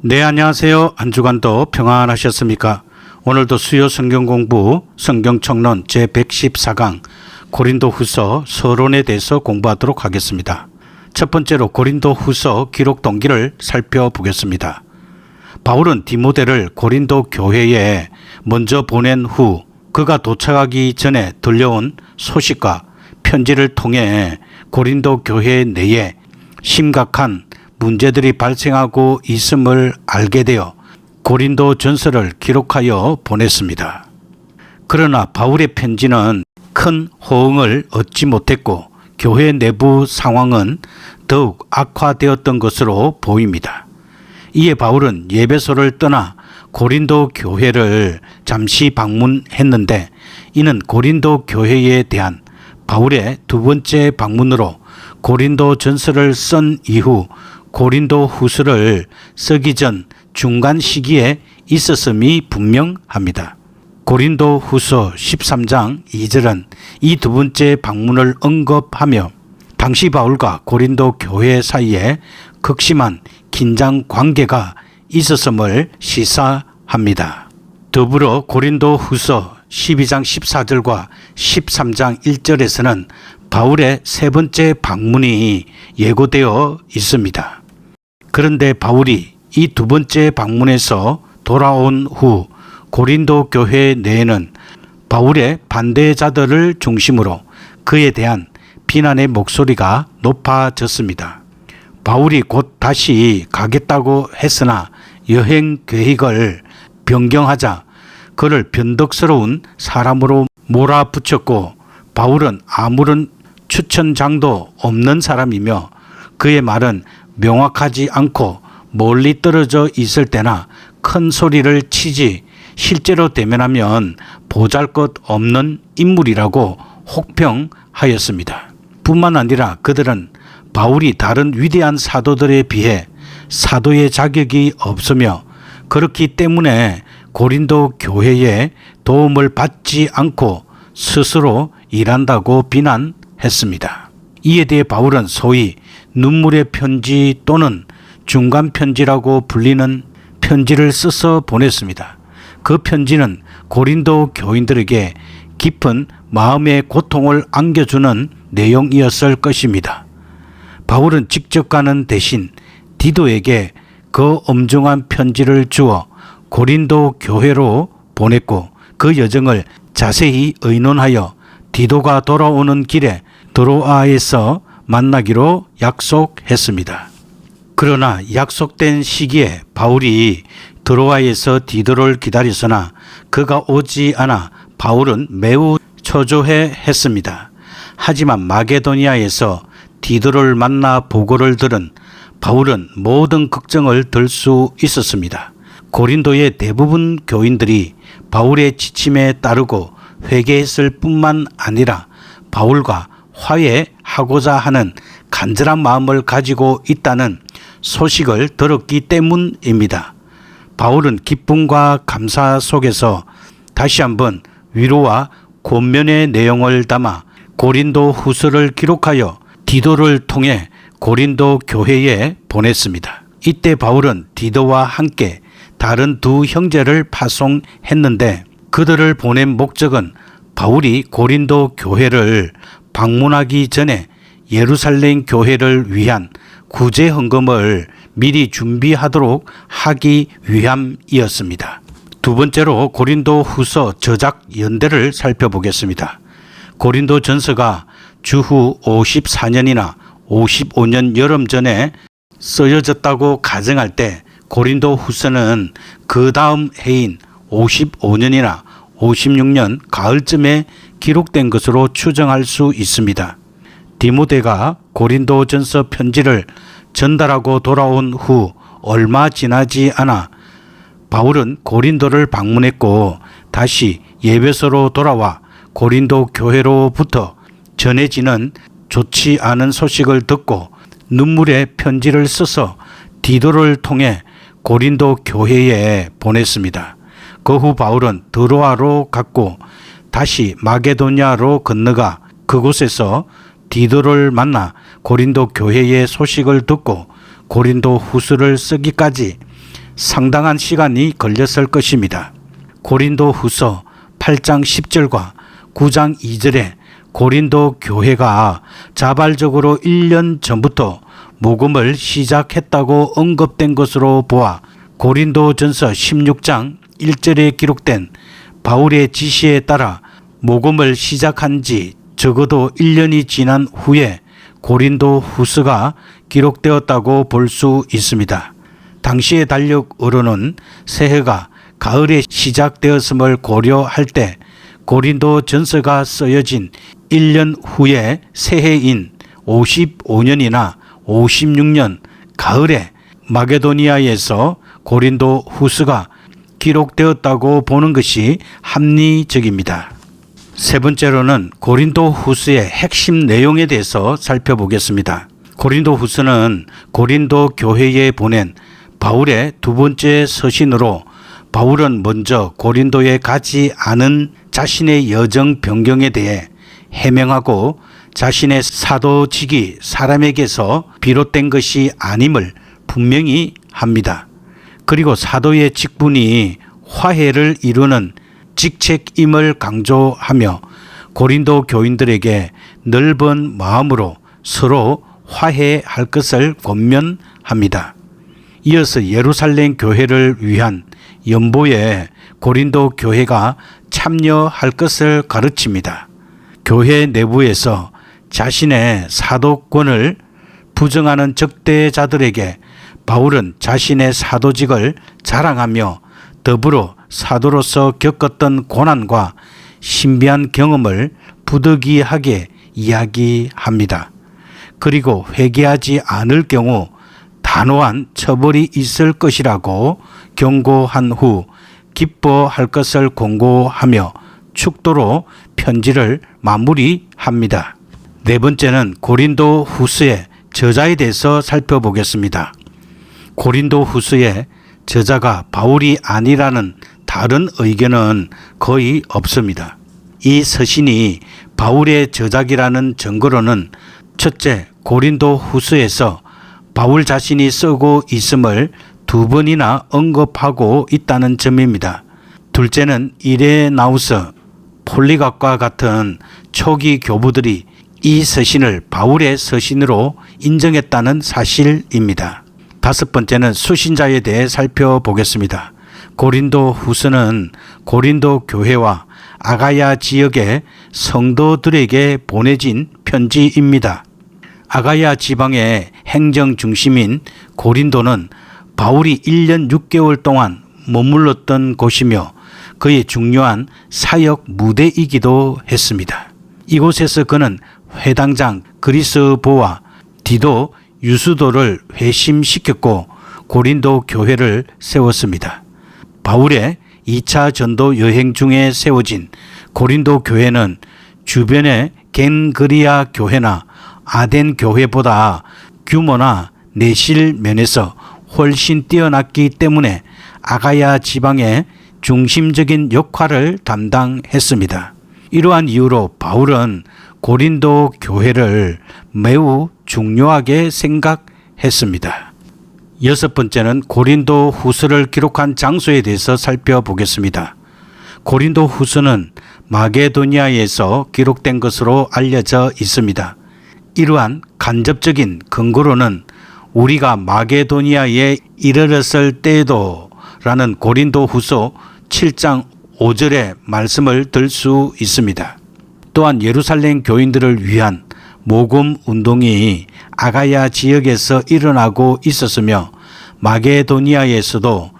네, 안녕하세요. 한 주간도 평안하셨습니까? 오늘도 수요 성경 공부 성경총론 제114강 고린도 후서 서론에 대해서 공부하도록 하겠습니다. 첫 번째로 고린도 후서 기록 동기를 살펴보겠습니다. 바울은 디모데를 고린도 교회에 먼저 보낸 후 그가 도착하기 전에 들려온 소식과 편지를 통해 고린도 교회 내에 심각한 문제들이 발생하고 있음을 알게 되어 고린도 전서를 기록하여 보냈습니다. 그러나 바울의 편지는 큰 호응을 얻지 못했고 교회 내부 상황은 더욱 악화되었던 것으로 보입니다. 이에 바울은 예배소를 떠나 고린도 교회를 잠시 방문했는데 이는 고린도 교회에 대한 바울의 두 번째 방문으로 고린도 전서를 쓴 이후 고린도 후서를 쓰기 전 중간 시기에 있었음이 분명합니다. 고린도 후서 13장 2절은 이 두 번째 방문을 언급하며 당시 바울과 고린도 교회 사이에 극심한 긴장 관계가 있었음을 시사합니다. 더불어 고린도 후서 12장 14절과 13장 1절에서는 바울의 세 번째 방문이 예고되어 있습니다. 그런데 바울이 이 두 번째 방문에서 돌아온 후 고린도 교회 내에는 바울의 반대자들을 중심으로 그에 대한 비난의 목소리가 높아졌습니다. 바울이 곧 다시 가겠다고 했으나 여행 계획을 변경하자 그를 변덕스러운 사람으로 몰아붙였고 바울은 아무런 추천장도 없는 사람이며 그의 말은 명확하지 않고 멀리 떨어져 있을 때나 큰 소리를 치지 실제로 대면하면 보잘것없는 인물이라고 혹평하였습니다. 뿐만 아니라 그들은 바울이 다른 위대한 사도들에 비해 사도의 자격이 없으며 그렇기 때문에 고린도 교회에 도움을 받지 않고 스스로 일한다고 비난했습니다. 이에 대해 바울은 소위 눈물의 편지 또는 중간 편지라고 불리는 편지를 써서 보냈습니다. 그 편지는 고린도 교인들에게 깊은 마음의 고통을 안겨주는 내용이었을 것입니다. 바울은 직접 가는 대신 디도에게 그 엄중한 편지를 주어 고린도 교회로 보냈고 그 여정을 자세히 의논하여 디도가 돌아오는 길에 드로아에서 만나기로 약속했습니다. 그러나 약속된 시기에 바울이 드로아에서 디도를 기다렸으나 그가 오지 않아 바울은 매우 초조해 했습니다. 하지만 마게도니아에서 디도를 만나 보고를 들은 바울은 모든 걱정을 들 수 있었습니다. 고린도의 대부분 교인들이 바울의 지침에 따르고 회개했을 뿐만 아니라 바울과 화해하고자 하는 간절한 마음을 가지고 있다는 소식을 들었기 때문입니다. 바울은 기쁨과 감사 속에서 다시 한번 위로와 권면의 내용을 담아 고린도 후서를 기록하여 디도를 통해 고린도 교회에 보냈습니다. 이때 바울은 디도와 함께 다른 두 형제를 파송했는데 그들을 보낸 목적은 바울이 고린도 교회를 방문하기 전에 예루살렘 교회를 위한 구제 헌금을 미리 준비하도록 하기 위함이었습니다. 두 번째로 고린도 후서 저작 연대를 살펴보겠습니다. 고린도 전서가 주후 54년이나 55년 여름 전에 쓰여졌다고 가정할 때 고린도 후서는 그 다음 해인 55년이나 56년 가을쯤에 기록된 것으로 추정할 수 있습니다. 디모데가 고린도 전서 편지를 전달하고 돌아온 후 얼마 지나지 않아 바울은 고린도를 방문했고 다시 예배소로 돌아와 고린도 교회로부터 전해지는 좋지 않은 소식을 듣고 눈물의 편지를 써서 디도를 통해 고린도 교회에 보냈습니다. 그 후 바울은 드로아로 갔고 다시 마게도냐로 건너가 그곳에서 디도를 만나 고린도 교회의 소식을 듣고 고린도 후서를 쓰기까지 상당한 시간이 걸렸을 것입니다. 고린도 후서 8장 10절과 9장 2절에 고린도 교회가 자발적으로 1년 전부터 모금을 시작했다고 언급된 것으로 보아 고린도전서 16장 1절에 기록된 바울의 지시에 따라 모금을 시작한 지 적어도 1년이 지난 후에 고린도 후서가 기록되었다고 볼 수 있습니다. 당시의 달력으로는 새해가 가을에 시작되었음을 고려할 때 고린도 전서가 쓰여진 1년 후에 새해인 55년이나 56년 가을에 마게도니아에서 고린도 후서가 기록되었다고 보는 것이 합리적입니다. 세 번째로는 고린도 후서의 핵심 내용에 대해서 살펴보겠습니다. 고린도 후서는 고린도 교회에 보낸 바울의 두 번째 서신으로 바울은 먼저 고린도에 가지 않은 자신의 여정 변경에 대해 해명하고 자신의 사도직이 사람에게서 비롯된 것이 아님을 분명히 합니다. 그리고 사도의 직분이 화해를 이루는 직책임을 강조하며 고린도 교인들에게 넓은 마음으로 서로 화해할 것을 권면합니다. 이어서 예루살렘 교회를 위한 연보에 고린도 교회가 참여할 것을 가르칩니다. 교회 내부에서 자신의 사도권을 부정하는 적대자들에게 바울은 자신의 사도직을 자랑하며 더불어 사도로서 겪었던 고난과 신비한 경험을 부득이하게 이야기합니다. 그리고 회개하지 않을 경우 단호한 처벌이 있을 것이라고 경고한 후 기뻐할 것을 권고하며 축도로 편지를 마무리합니다. 네 번째는 고린도 후서의 저자에 대해서 살펴보겠습니다. 고린도 후서의 저자가 바울이 아니라는 다른 의견은 거의 없습니다. 이 서신이 바울의 저작이라는 증거로는 첫째, 고린도 후서에서 바울 자신이 쓰고 있음을 두 번이나 언급하고 있다는 점입니다. 둘째는 이레나우스, 폴리갑과 같은 초기 교부들이 이 서신을 바울의 서신으로 인정했다는 사실입니다. 다섯 번째는 수신자에 대해 살펴보겠습니다. 고린도 후서는 고린도 교회와 아가야 지역의 성도들에게 보내진 편지입니다. 아가야 지방의 행정 중심인 고린도는 바울이 1년 6개월 동안 머물렀던 곳이며 그의 중요한 사역 무대이기도 했습니다. 이곳에서 그는 회당장 그리스보와 디도 유수도를 회심시켰고 고린도 교회를 세웠습니다. 바울의 2차 전도 여행 중에 세워진 고린도 교회는 주변의 겐그리아 교회나 아덴 교회보다 규모나 내실 면에서 훨씬 뛰어났기 때문에 아가야 지방의 중심적인 역할을 담당했습니다. 이러한 이유로 바울은 고린도 교회를 매우 중요하게 생각했습니다. 여섯 번째는 고린도 후서를 기록한 장소에 대해서 살펴보겠습니다. 고린도 후서는 마게도니아에서 기록된 것으로 알려져 있습니다. 이러한 간접적인 근거로는 우리가 마게도니아에 이르렀을 때에도 라는 고린도 후서 7장 5절의 말씀을 들 수 있습니다. 또한 예루살렘 교인들을 위한 모금 운동이 아가야 지역에서 일어나고 있었으며 마게도니아에서도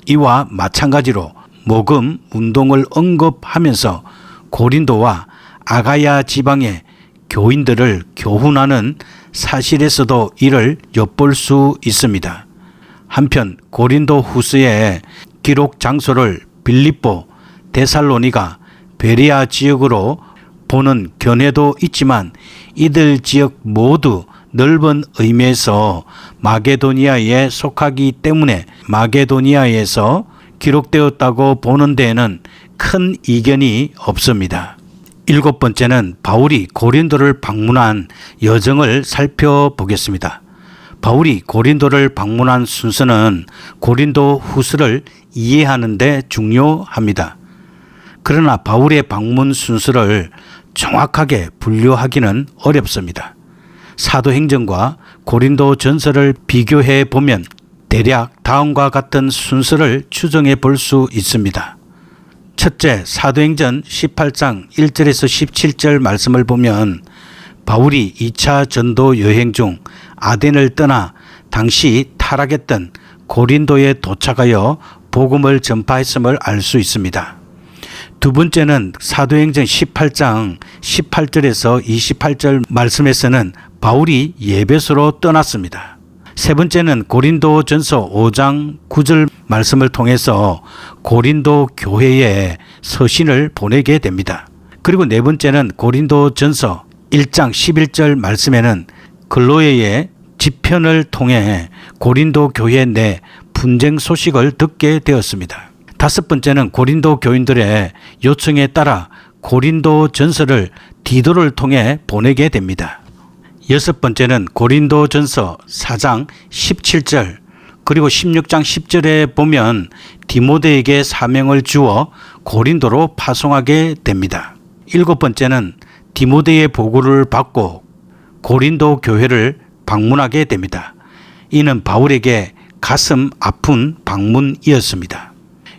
이와 마찬가지로 모금 운동을 언급하면서 고린도와 아가야 지방의 교인들을 교훈하는 사실에서도 이를 엿볼 수 있습니다. 한편 고린도 후서의 기록 장소를 빌립보, 데살로니가, 베레아 지역으로 보는 견해도 있지만 이들 지역 모두 넓은 의미에서 마게도니아에 속하기 때문에 마게도니아에서 기록되었다고 보는 데에는 큰 이견이 없습니다. 일곱 번째는 바울이 고린도를 방문한 여정을 살펴보겠습니다. 바울이 고린도를 방문한 순서는 고린도 후서를 이해하는 데 중요합니다. 그러나 바울의 방문 순서를 정확하게 분류하기는 어렵습니다. 사도행전과 고린도 전서를 비교해 보면 대략 다음과 같은 순서를 추정해 볼 수 있습니다. 첫째, 사도행전 18장 1절에서 17절 말씀을 보면 바울이 2차 전도 여행 중 아덴을 떠나 당시 타락했던 고린도에 도착하여 복음을 전파했음을 알 수 있습니다. 두 번째는 사도행전 18장 18절에서 28절 말씀에서는 바울이 예배소로 떠났습니다. 세 번째는 고린도전서 5장 9절 말씀을 통해서 고린도 교회에 서신을 보내게 됩니다. 그리고 네 번째는 고린도전서 1장 11절 말씀에는 글로에의 집편을 통해 고린도 교회 내 분쟁 소식을 듣게 되었습니다. 다섯 번째는 고린도 교인들의 요청에 따라 고린도 전서를 디도를 통해 보내게 됩니다. 여섯 번째는 고린도 전서 4장 17절 그리고 16장 10절에 보면 디모데에게 사명을 주어 고린도로 파송하게 됩니다. 일곱 번째는 디모데의 보고를 받고 고린도 교회를 방문하게 됩니다. 이는 바울에게 가슴 아픈 방문이었습니다.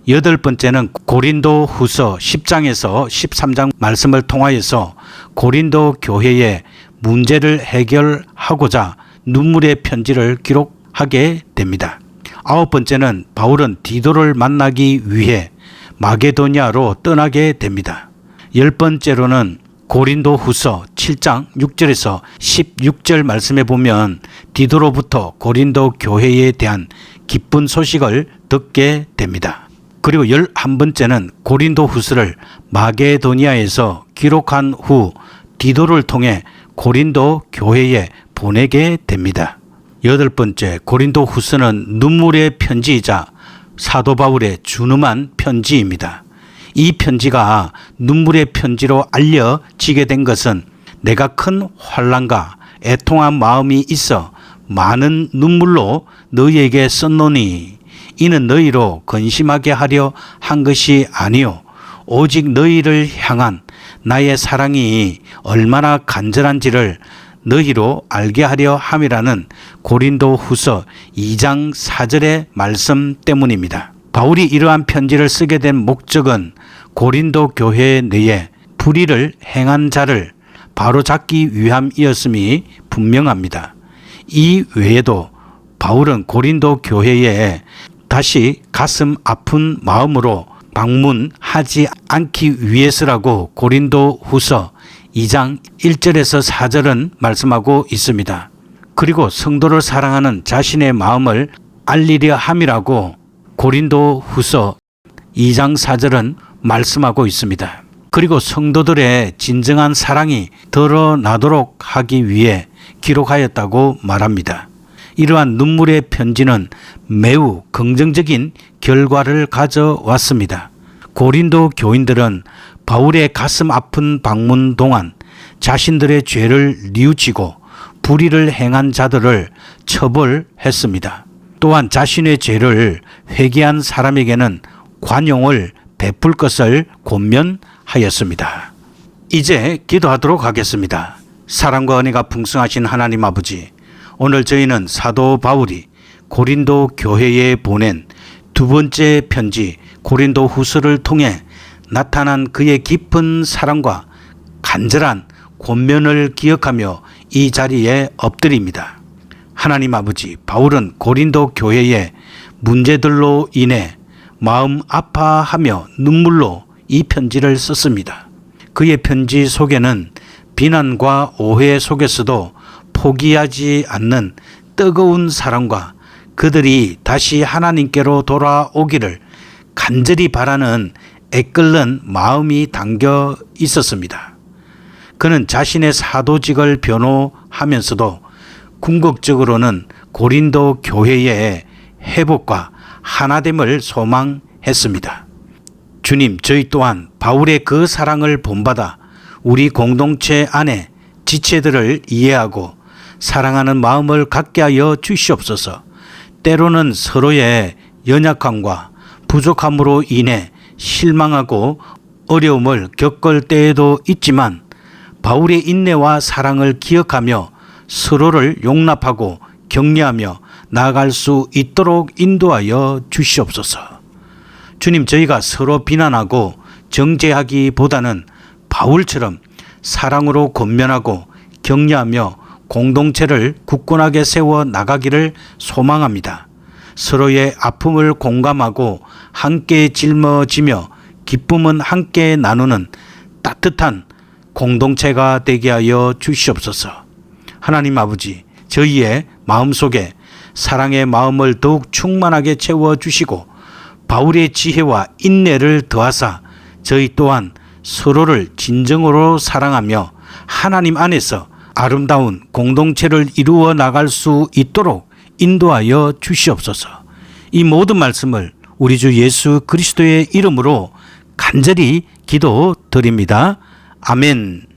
여덟 번째는 고린도 후서 10장에서 13장 말씀을 통하여서 고린도 교회의 문제를 해결하고자 눈물의 편지를 기록하게 됩니다. 아홉 번째는 바울은 디도를 만나기 위해 마게도니아로 떠나게 됩니다. 열 번째로는 고린도 후서 7장 6절에서 16절 말씀에 보면 디도로부터 고린도 교회에 대한 기쁜 소식을 듣게 됩니다. 그리고 11번째는 고린도 후서를 마게도니아에서 기록한 후 디도를 통해 고린도 교회에 보내게 됩니다. 여덟 번째, 고린도 후서는 눈물의 편지이자 사도 바울의 준엄한 편지입니다. 이 편지가 눈물의 편지로 알려지게 된 것은 내가 큰 환난과 애통한 마음이 있어 많은 눈물로 너희에게 썼노니 이는 너희로 근심하게 하려 한 것이 아니요 오직 너희를 향한 나의 사랑이 얼마나 간절한지를 너희로 알게 하려 함이라는 고린도 후서 2장 4절의 말씀 때문입니다. 바울이 이러한 편지를 쓰게 된 목적은 고린도 교회 내에 불의를 행한 자를 바로잡기 위함이었음이 분명합니다. 이 외에도 바울은 고린도 교회에 다시 가슴 아픈 마음으로 방문하지 않기 위해서라고 고린도 후서 2장 1절에서 4절은 말씀하고 있습니다. 그리고 성도를 사랑하는 자신의 마음을 알리려 함이라고 고린도 후서 2장 4절은 말씀하고 있습니다. 그리고 성도들의 진정한 사랑이 드러나도록 하기 위해 기록하였다고 말합니다. 이러한 눈물의 편지는 매우 긍정적인 결과를 가져왔습니다. 고린도 교인들은 바울의 가슴 아픈 방문 동안 자신들의 죄를 뉘우치고 불의를 행한 자들을 처벌했습니다. 또한 자신의 죄를 회개한 사람에게는 관용을 베풀 것을 권면하였습니다. 이제 기도하도록 하겠습니다. 사랑과 은혜가 풍성하신 하나님 아버지, 오늘 저희는 사도 바울이 고린도 교회에 보낸 두 번째 편지 고린도 후서를 통해 나타난 그의 깊은 사랑과 간절한 권면을 기억하며 이 자리에 엎드립니다. 하나님 아버지, 바울은 고린도 교회의 문제들로 인해 마음 아파하며 눈물로 이 편지를 썼습니다. 그의 편지 속에는 비난과 오해 속에서도 포기하지 않는 뜨거운 사랑과 그들이 다시 하나님께로 돌아오기를 간절히 바라는 애끓는 마음이 담겨 있었습니다. 그는 자신의 사도직을 변호하면서도 궁극적으로는 고린도 교회의 회복과 하나됨을 소망했습니다. 주님, 저희 또한 바울의 그 사랑을 본받아 우리 공동체 안에 지체들을 이해하고 사랑하는 마음을 갖게 하여 주시옵소서. 때로는 서로의 연약함과 부족함으로 인해 실망하고 어려움을 겪을 때에도 있지만 바울의 인내와 사랑을 기억하며 서로를 용납하고 격려하며 나아갈 수 있도록 인도하여 주시옵소서. 주님, 저희가 서로 비난하고 정죄하기보다는 바울처럼 사랑으로 권면하고 격려하며 공동체를 굳건하게 세워 나가기를 소망합니다. 서로의 아픔을 공감하고 함께 짊어지며 기쁨은 함께 나누는 따뜻한 공동체가 되게 하여 주시옵소서. 하나님 아버지, 저희의 마음속에 사랑의 마음을 더욱 충만하게 채워주시고 바울의 지혜와 인내를 더하사 저희 또한 서로를 진정으로 사랑하며 하나님 안에서 아름다운 공동체를 이루어 나갈 수 있도록 인도하여 주시옵소서. 이 모든 말씀을 우리 주 예수 그리스도의 이름으로 간절히 기도드립니다. 아멘.